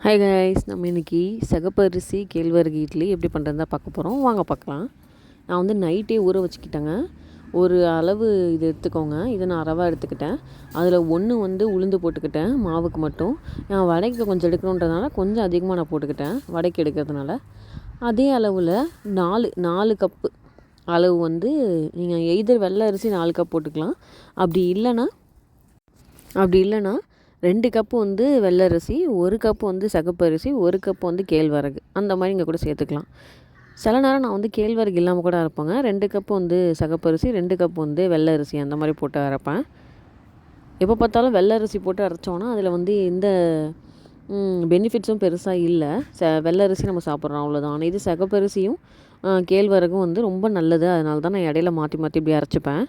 Hi guys, நம்ம இன்றைக்கி சிகப்பரிசி கேழ்வரகு இட்லி எப்படி பண்ணுறதா பார்க்க போகிறோம். வாங்க பார்க்கலாம். நான் வந்து நைட்டே ஊற வச்சுக்கிட்டேங்க. ஒரு அளவு இது எடுத்துக்கோங்க. இதை நான் ரவை எடுத்துக்கிட்டேன். அதில் ஒன்று வந்து உளுந்து போட்டுக்கிட்டேன் மாவுக்கு மட்டும். நான் வடைக்கு கொஞ்சம் எடுக்கணுன்றதுனால கொஞ்சம் அதிகமாக நான் போட்டுக்கிட்டேன் வடைக்கு எடுக்கிறதுனால. அதே அளவில் நாலு கப்பு அளவு வந்து நீங்கள் எய்தர் வெள்ளை அரிசி 4 கப் போட்டுக்கலாம். அப்படி இல்லைன்னா 2 கப்பு வந்து வெள்ளை அரிசி, 1 கப்பு வந்து சிகப்பரிசி, 1 கப்பு வந்து கேழ்வரகு அந்த மாதிரி இங்கே கூட சேர்த்துக்கலாம். சில நேரம் நான் வந்து கேழ்வரகு இல்லாமல் கூட அரைப்பேங்க. 2 கப்பு வந்து சிகப்பரிசி, 2 கப்பு வந்து வெள்ளை அரிசி அந்த மாதிரி போட்டு அரைப்பேன். எப்போ பார்த்தாலும் வெள்ளை அரிசி போட்டு அரைச்சோன்னா அதில் வந்து எந்த பெனிஃபிட்ஸும் பெருசாக இல்லை. வெள்ளை அரிசி நம்ம சாப்பிட்றோம் அவ்வளோதான். ஆனால் இது சிகப்பரிசியும் கேழ்வரகும் வந்து ரொம்ப நல்லது. அதனால தான் நான் இடையில மாற்றி இப்படி அரைச்சிப்பேன்.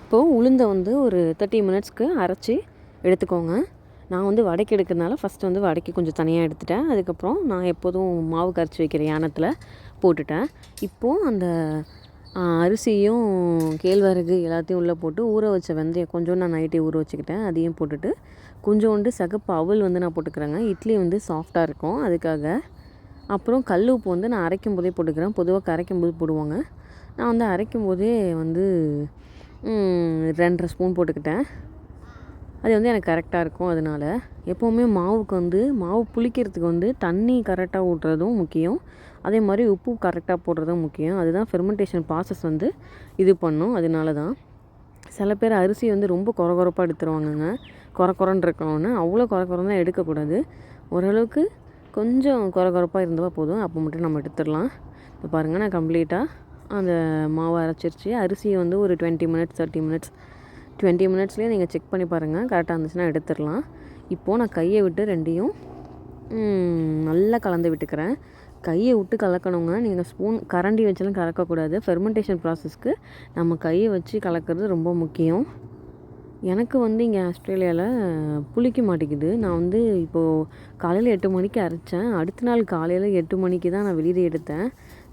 இப்போது உளுந்தை வந்து ஒரு 30 மினிட்ஸ்க்கு அரைச்சி எடுத்துக்கோங்க. நான் வந்து வடைக்கு எடுக்கிறதுனால ஃபஸ்ட்டு வந்து வடைக்கு கொஞ்சம் தனியாக எடுத்துட்டேன். அதுக்கப்புறம் நான் எப்போதும் மாவு கரைச்சி வைக்கிற யானத்தில் போட்டுட்டேன். இப்போது அந்த அரிசியும் கேழ்வரகு எல்லாத்தையும் உள்ளே போட்டு ஊற வச்ச வெந்தயம் கொஞ்சம் நான் நைட்டே ஊற வச்சுக்கிட்டேன். அதையும் போட்டுட்டு கொஞ்சோண்டு சிகப்பு அவல் வந்து நான் போட்டுக்கிறேங்க. இட்லி வந்து சாஃப்டாக இருக்கும் அதுக்காக. அப்புறம் கல் உப்பு வந்து நான் அரைக்கும் போதே போட்டுக்கிறேன். பொதுவாக கரைக்கும் போது போடுவாங்க. நான் வந்து அரைக்கும் போதே வந்து 2.5 ஸ்பூன் போட்டுக்கிட்டேன். அது வந்து எனக்கு கரெக்டாக இருக்கும். அதனால் எப்போவுமே மாவு புளிக்கிறதுக்கு வந்து தண்ணி கரெக்டாக ஊற்றுறதும் முக்கியம். அதே மாதிரி உப்பு கரெக்டாக போடுறதும் முக்கியம். அதுதான் ஃபெர்மெண்டேஷன் ப்ராசஸ் வந்து இது பண்ணும். அதனால தான் சில பேர் அரிசி வந்து ரொம்ப கொரகொரப்பாக எடுத்துருவாங்கங்க. கொரன்னு இருக்கணும்னு அவ்வளோ கொரன்னு தான் எடுக்கக்கூடாது. ஓரளவுக்கு கொஞ்சம் கொரகொரப்பாக இருந்தால் போதும். அப்போ மட்டும் நம்ம எடுத்துடலாம். இப்போ பாருங்கள், நான் கம்ப்ளீட்டாக அந்த மாவை அரைச்சிருச்சு. அரிசியை வந்து ஒரு 20 மினிட்ஸ் 30 மினிட்ஸ் 20 மினிட்ஸ்லேயே நீங்கள் செக் பண்ணி பாருங்கள். கரெக்டாக இருந்துச்சுன்னா எடுத்துடலாம். இப்போது நான் கையை விட்டு ரெண்டையும் நல்லா கலந்து விட்டுக்கிறேன். கையை விட்டு கலக்கணுங்க. நீங்கள் கரண்டி வச்சாலும் கலக்கக்கூடாது. ஃபெர்மெண்டேஷன் ப்ராசஸ்க்கு நம்ம கையை வச்சு கலக்கிறது ரொம்ப முக்கியம். எனக்கு வந்து இங்கே ஆஸ்திரேலியாவில் புளிக்க மாட்டேங்குது. நான் வந்து இப்போது காலையில் 8 மணிக்கு அரைச்சேன். அடுத்த நாள் காலையில் 8 மணிக்கு தான் நான் வெளியே எடுத்தேன்.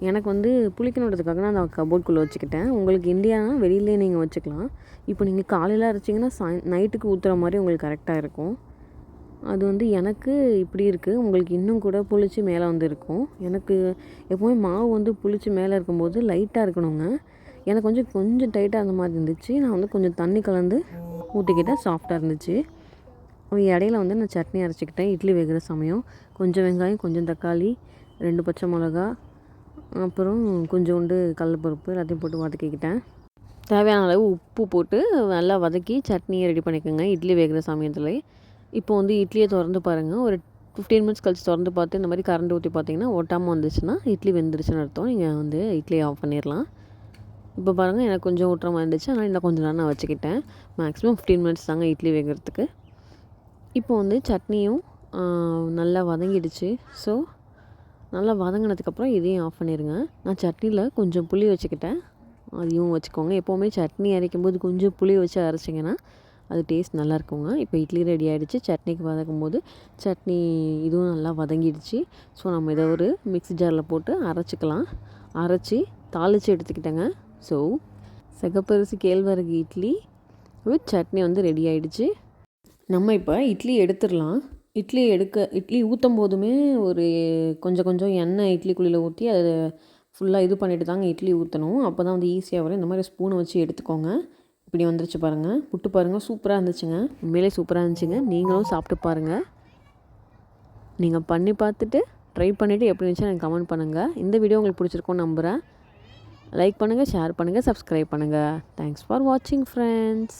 எனக்கு வந்து புளிக்கணுன்றதுக்காக நான் அந்த கபோர்டுக்குள்ளே வச்சுக்கிட்டேன். உங்களுக்கு இந்தியானா வெளியிலே நீங்கள் வச்சுக்கலாம். இப்போ நீங்கள் காலையில் அரைச்சிங்கன்னா நைட்டுக்கு ஊற்றுற மாதிரி உங்களுக்கு கரெக்டாக இருக்கும். அது வந்து எனக்கு இப்படி இருக்குது. உங்களுக்கு இன்னும் கூட புளிச்சு மேலே வந்து இருக்கும். எனக்கு எப்போவுமே மாவு வந்து புளிச்சு மேலே இருக்கும்போது லைட்டாக இருக்கணுங்க. எனக்கு கொஞ்சம் டைட்டாக அந்த மாதிரி இருந்துச்சு. நான் வந்து கொஞ்சம் தண்ணி கலந்து ஊற்றிக்கிட்டேன். சாஃப்டாக இருந்துச்சு. இடையில வந்து நான் சட்னி அரைச்சிக்கிட்டேன். இட்லி வேகிற சமயம் கொஞ்சம் வெங்காயம், கொஞ்சம் தக்காளி, 2 பச்சை மிளகா, அப்புறம் கொஞ்சோண்டு கடலப்பருப்பு எல்லாத்தையும் போட்டு வதக்கிக்கிட்டேன். தேவையான அளவு உப்பு போட்டு நல்லா வதக்கி சட்னியை ரெடி பண்ணிக்கோங்க இட்லி வேகிற சமயத்தில். இப்போ வந்து இட்லியை திறந்து பாருங்கள். ஒரு 15 மினிட்ஸ் கழிச்சு திறந்து பார்த்து இந்த மாதிரி கரண்ட் ஊற்றி பார்த்தீங்கன்னா ஒட்டாமல் வந்துச்சுன்னா இட்லி வெந்துருச்சுன்னு அர்த்தம். நீங்கள் வந்து இட்லியை ஆஃப் பண்ணிடலாம். இப்போ பாருங்கள், எனக்கு கொஞ்சம் ஊட்டுற மாதிரி இருந்துச்சு. ஆனால் இன்னும் கொஞ்சம் நேரம் நான் வச்சுக்கிட்டேன். மேக்ஸிமம் 15 மினிட்ஸ் தாங்க இட்லி வேகிறதுக்கு. இப்போ வந்து சட்னியும் நல்லா வதங்கிடுச்சு. ஸோ நல்லா வதங்கினதுக்கப்புறம் இதையும் ஆஃப் பண்ணிடுங்க. நான் சட்னியில் கொஞ்சம் புளி வச்சுக்கிட்டேன். அதையும் வச்சுக்கோங்க. எப்போவுமே சட்னி அரைக்கும்போது கொஞ்சம் புளி வச்சு அரைச்சிங்கன்னா அது டேஸ்ட் நல்லா இருக்குங்க. இப்போ இட்லி ரெடி ஆகிடுச்சு. சட்னிக்கு வதக்கும்போது சட்னி இதுவும் நல்லா வதங்கிடுச்சு. ஸோ நம்ம இதை ஒரு மிக்ஸி ஜாரில் போட்டு அரைச்சிக்கலாம். அரைச்சி தாளித்து எடுத்துக்கிட்டேங்க. ஸோ சிகப்பரிசி கேழ்வரகு இட்லி வித் சட்னி வந்து ரெடி ஆகிடுச்சு. நம்ம இப்போ இட்லி எடுத்துடலாம். இட்லி ஊற்றும் போதுமே ஒரு கொஞ்சம் எண்ணெய் இட்லி குழியில் ஊற்றி அதை ஃபுல்லாக இது பண்ணிவிட்டு தாங்க இட்லி ஊற்றணும். அப்போ தான் வந்து ஈஸியாக வரும். இந்த மாதிரி ஸ்பூனை வச்சு எடுத்துக்கோங்க. இப்படி வந்துருச்சு பாருங்கள். புட்டு பாருங்கள், சூப்பராக இருந்துச்சுங்க. உண்மையிலே சூப்பராக இருந்துச்சுங்க. நீங்களும் சாப்பிட்டு பாருங்கள். நீங்கள் பண்ணி பார்த்துட்டு ட்ரை பண்ணிவிட்டு எப்படி இருந்துச்சு எனக்கு கமெண்ட் பண்ணுங்கள். இந்த வீடியோ உங்களுக்கு பிடிச்சிருக்கோன்னு நம்புகிறேன். லைக் பண்ணுங்கள், ஷேர் பண்ணுங்கள், சப்ஸ்கிரைப் பண்ணுங்கள். தேங்க்ஸ் ஃபார் வாட்சிங் ஃப்ரெண்ட்ஸ்.